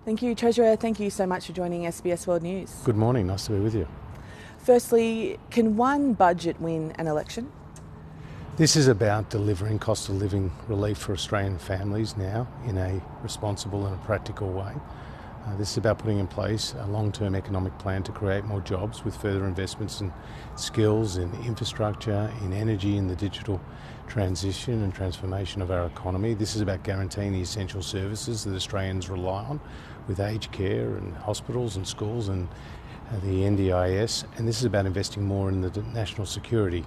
Thank you, Treasurer. Thank you so much for joining SBS World News. Good morning, nice to be with you. Firstly, can one budget win an election? This is about delivering cost of living relief for Australian families now in a responsible and a practical way. This is about putting in place a long-term economic plan to create more jobs with further investments in skills, in infrastructure, in energy, in the digital transition and transformation of our economy. This is about guaranteeing the essential services that Australians rely on with aged care and hospitals and schools and the NDIS. And this is about investing more in the national security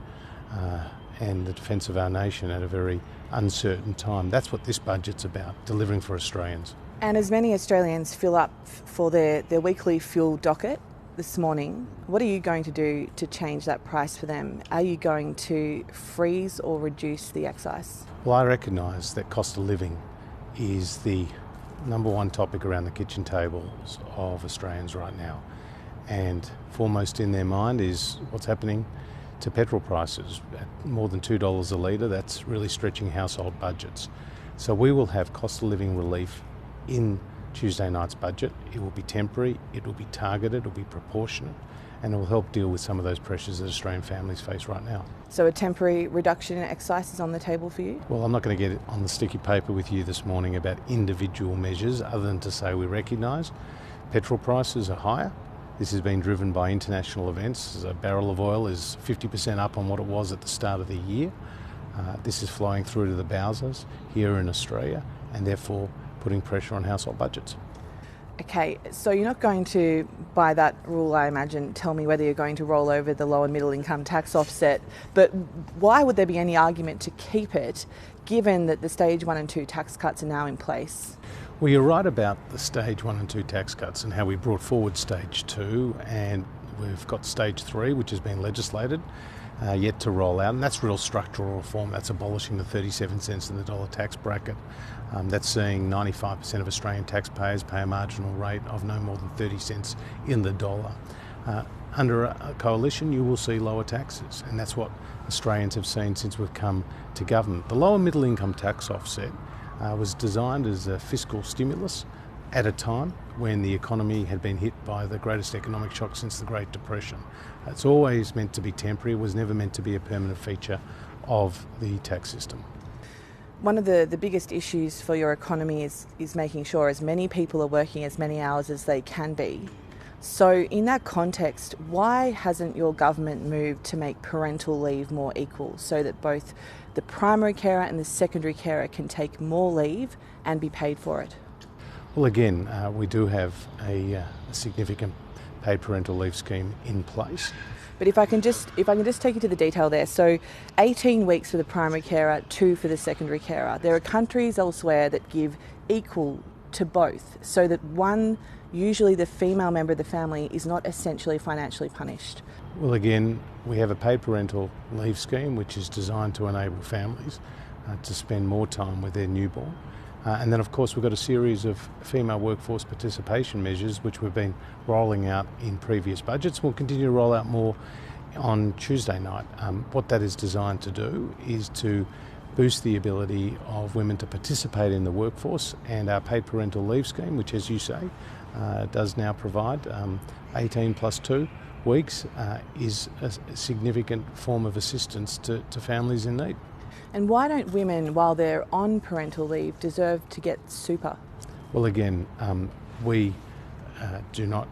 and the defence of our nation at a very uncertain time. That's what this budget's about, delivering for Australians. And as many Australians fill up for their weekly fuel docket this morning, what are you going to do to change that price for them? Are you going to freeze or reduce the excise? Well, I recognise that cost of living is the number one topic around the kitchen tables of Australians right now. And foremost in their mind is what's happening to petrol prices. At more than $2 a litre, that's really stretching household budgets. So we will have cost of living relief in Tuesday night's budget. It will be temporary, it will be targeted, it will be proportionate, and it will help deal with some of those pressures that Australian families face right now. So a temporary reduction in excise is on the table for you? Well, I'm not going to get on the sticky paper with you this morning about individual measures other than to say we recognise petrol prices are higher. This has been driven by international events. A barrel of oil is 50% up on what it was at the start of the year. This is flowing through to the Bowsers here in Australia and therefore putting pressure on household budgets. Okay, so you're not going to, by that rule, I imagine, tell me whether you're going to roll over the low and middle income tax offset, but why would there be any argument to keep it given that the stage 1 and 2 tax cuts are now in place? Well, you're right about the stage 1 and 2 tax cuts and how we brought forward stage 2, and we've got stage 3, which has been legislated, yet to roll out, and that's real structural reform. That's abolishing the 37 cents in the dollar tax bracket. That's seeing 95% of Australian taxpayers pay a marginal rate of no more than 30 cents in the dollar. Under a coalition, you will see lower taxes, and that's what Australians have seen since we've come to government. The lower middle income tax offset was designed as a fiscal stimulus at a time when the economy had been hit by the greatest economic shock since the Great Depression. It's always meant to be temporary. It was never meant to be a permanent feature of the tax system. One of the biggest issues for your economy is making sure as many people are working as many hours as they can be. So in that context, why hasn't your government moved to make parental leave more equal so that both the primary carer and the secondary carer can take more leave and be paid for it? Well, again, we do have a significant paid parental leave scheme in place. But if I can just take you to the detail there. So 18 weeks for the primary carer, 2 for the secondary carer. There are countries elsewhere that give equal to both so that one, usually the female member of the family, is not essentially financially punished. Well, again, we have a paid parental leave scheme which is designed to enable families to spend more time with their newborn. And then, of course, we've got a series of female workforce participation measures which we've been rolling out in previous budgets. We'll continue to roll out more on Tuesday night. What that is designed to do is to boost the ability of women to participate in the workforce, and our paid parental leave scheme, which, as you say, does now provide 18 plus 2 weeks, is a significant form of assistance to families in need. And why don't women, while they're on parental leave, deserve to get super? Well, again, we do not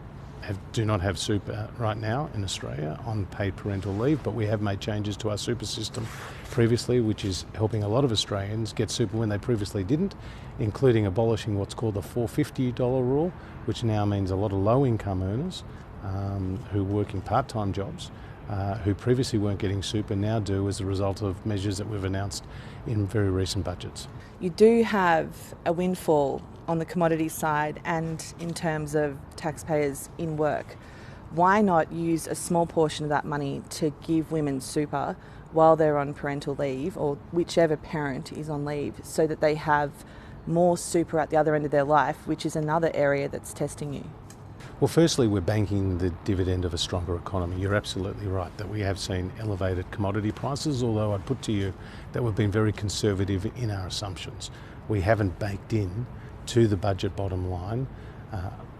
have super right now in Australia on paid parental leave, but we have made changes to our super system previously, which is helping a lot of Australians get super when they previously didn't, including abolishing what's called the $450 rule, which now means a lot of low-income earners who work in part-time jobs who previously weren't getting super now do as a result of measures that we've announced in very recent budgets. You do have a windfall on the commodities side and in terms of taxpayers in work. Why not use a small portion of that money to give women super while they're on parental leave, or whichever parent is on leave, so that they have more super at the other end of their life, which is another area that's testing you? Well, firstly, we're banking the dividend of a stronger economy. You're absolutely right that we have seen elevated commodity prices, although I'd put to you that we've been very conservative in our assumptions. We haven't baked in to the budget bottom line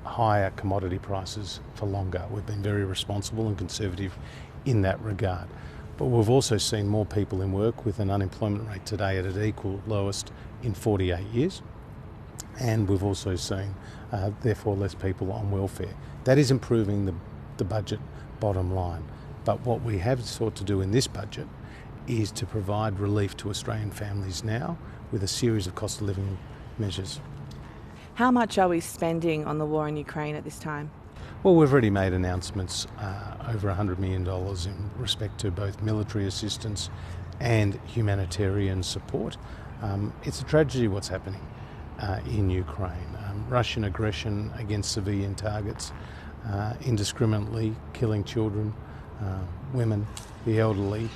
higher commodity prices for longer. We've been very responsible and conservative in that regard. But we've also seen more people in work, with an unemployment rate today at its equal lowest in 48 years. And we've also seen, therefore, less people on welfare. That is improving the budget bottom line. But what we have sought to do in this budget is to provide relief to Australian families now with a series of cost of living measures. How much are we spending on the war in Ukraine at this time? Well, we've already made announcements over $100 million in respect to both military assistance and humanitarian support. It's a tragedy what's happening in Ukraine. Russian aggression against civilian targets, indiscriminately killing children, women, the elderly,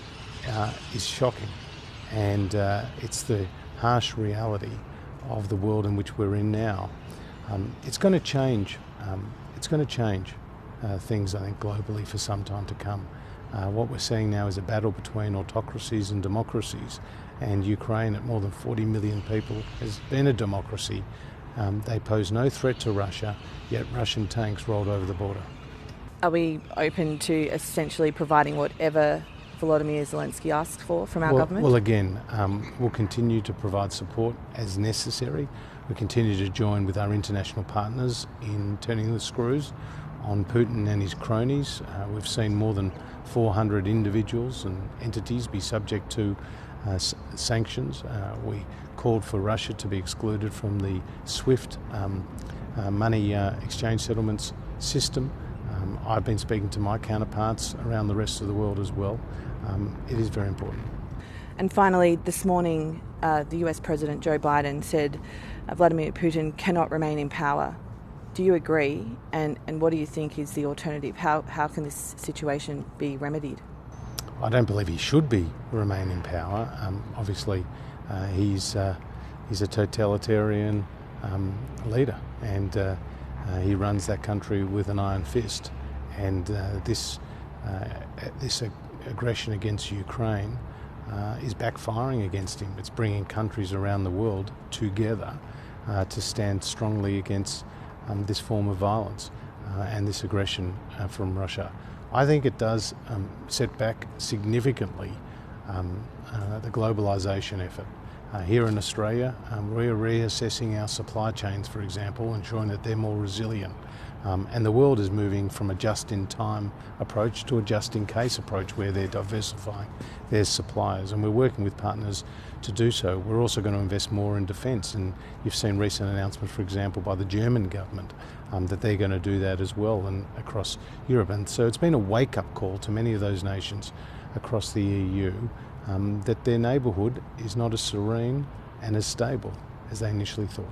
is shocking. And it's the harsh reality of the world in which we're in now. It's going to change. It's going to change things, I think, globally for some time to come. What we're seeing now is a battle between autocracies and democracies, and Ukraine, at more than 40 million people, has been a democracy. They pose no threat to Russia, yet Russian tanks rolled over the border. Are we open to essentially providing whatever Volodymyr Zelensky asked for from our government? Well, again, we'll continue to provide support as necessary. We continue to join with our international partners in turning the screws on Putin and his cronies. We've seen more than 400 individuals and entities be subject to sanctions. We called for Russia to be excluded from the SWIFT money exchange settlements system. I've been speaking to my counterparts around the rest of the world as well. It is very important. And finally, this morning, the US President Joe Biden said Vladimir Putin cannot remain in power. Do you agree? And what do you think is the alternative? How can this situation be remedied? I don't believe he should remain in power. Obviously, he's a totalitarian leader, and he runs that country with an iron fist. And this aggression against Ukraine is backfiring against him. It's bringing countries around the world together to stand strongly against this form of violence and this aggression from Russia. I think it does set back significantly the globalisation effort. Here in Australia, we're reassessing our supply chains, for example, ensuring that they're more resilient. And the world is moving from a just-in-time approach to a just-in-case approach, where they're diversifying their suppliers, and we're working with partners to do so. We're also going to invest more in defence, and you've seen recent announcements, for example, by the German government that they're going to do that as well, and across Europe. And so it's been a wake-up call to many of those nations across the EU that their neighbourhood is not as serene and as stable as they initially thought.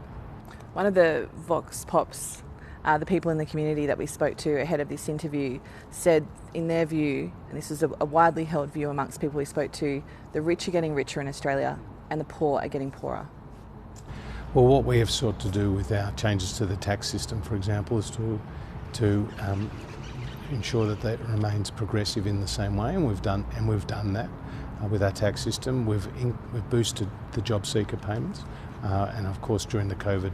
One of the Vox Pops, the people in the community that we spoke to ahead of this interview, said in their view, and this is a widely held view amongst people we spoke to, the rich are getting richer in Australia and the poor are getting poorer. Well, what we have sought to do with our changes to the tax system, for example, is to ensure that that remains progressive in the same way, and we've done that with our tax system. We've boosted the job seeker payments, and of course during the COVID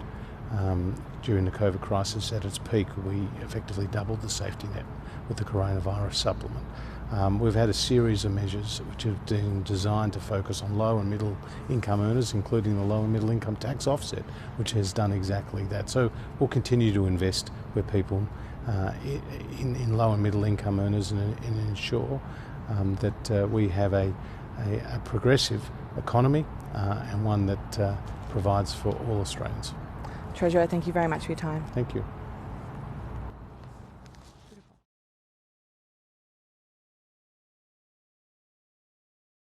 crisis at its peak, we effectively doubled the safety net with the coronavirus supplement. We've had a series of measures which have been designed to focus on low and middle income earners, including the low and middle income tax offset, which has done exactly that. So we'll continue to invest with people in low and middle income earners and ensure that we have a progressive economy and one that provides for all Australians. Treasurer, thank you very much for your time. Thank you.